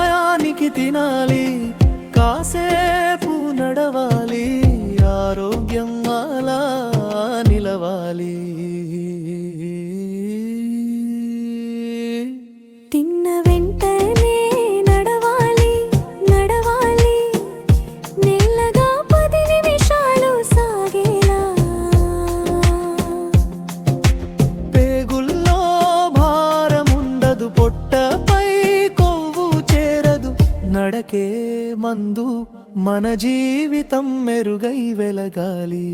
సమయానికి తినాలి, కాసేపు నడవాలి, ఆరోగ్యం అలా నిలవాలి. తిన్న వెంటనే నడవాలి, నడవాలి, మెల్లగా 10 నిమిషాలు సాగేలా. పేగుల్లో భారముండదు, పొట్టపై కొవ్వు చేరదు, నడకే మందు, మన జీవితం మెరుగై వెలగాలి.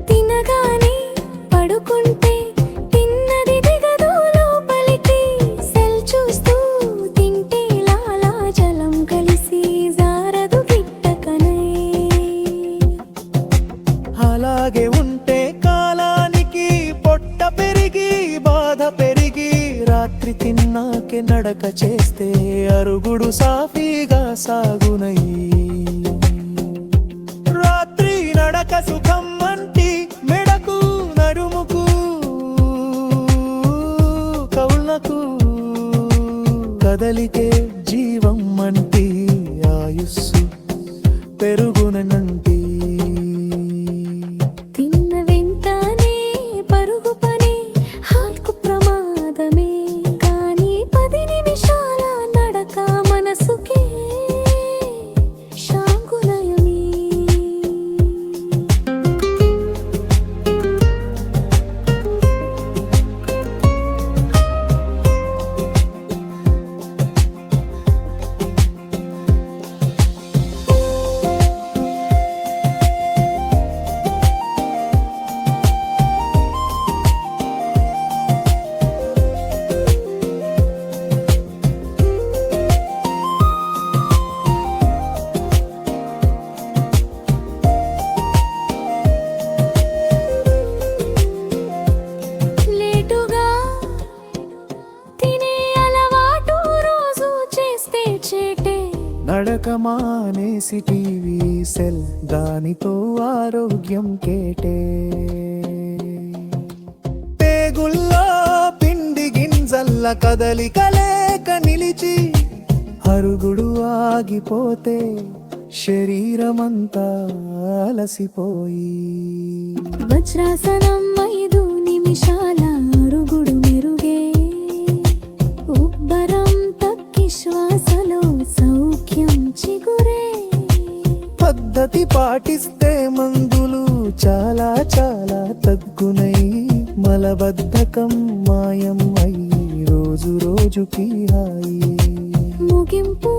తినగానే పడుకుంటే తిన్నది దిగదు లోపలికి, సెల్ చూస్తూ తింటే లాలాజలం కలిసి జారదు గిట్టకనే. అలాగే ఉంటే కాలానికి పొట్ట పెరిగి బాధ పెరిగి, రాత్రి తిన్నాకే నడక చేస్తే అరుగుడు సాఫీగా సాగునయి. రాత్రి నడక సుఖం అంటి, మెడకు నడుముకు కౌళ్ళకు కదలికే జీవం అంటి, ఆయుస్సు పెరుగునంటి. తిన్న వెంటనే పరుగు పని హార్ట్కు ప్రమాదమే, కానీ 10 నిమిషాల నడక మనసుకే శాంకులయమే. లేటుగా తినే అలవాటు రోజు చేస్తే చేటే, నడక మానేసి టీవీ సెల్, దానితో ఆరోగ్యం కేటే. పేగుల్లో పిండి గింజల్ల కదలికలేక నిలిచి, అరుగుడు ఆగిపోతే శరీరమంతా అలసిపోయి. వజ్రాసనం 5 నిమిషాల అరుగుడు మెరుగే, ఉబ్బరం తగ్గి శ్వాసలో సౌఖ్యం చిగురే. పద్ధతి పాటిస్తే మందులు చాలా చాలా తగ్గునై, మలబద్ధకం మాయం అయి రోజు రోజుకి హాయి. ముగింపు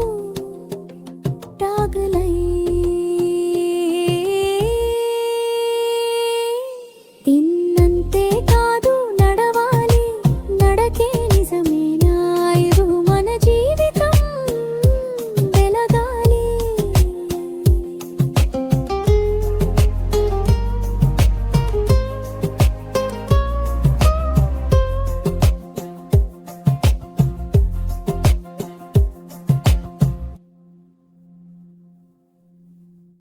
టాగలై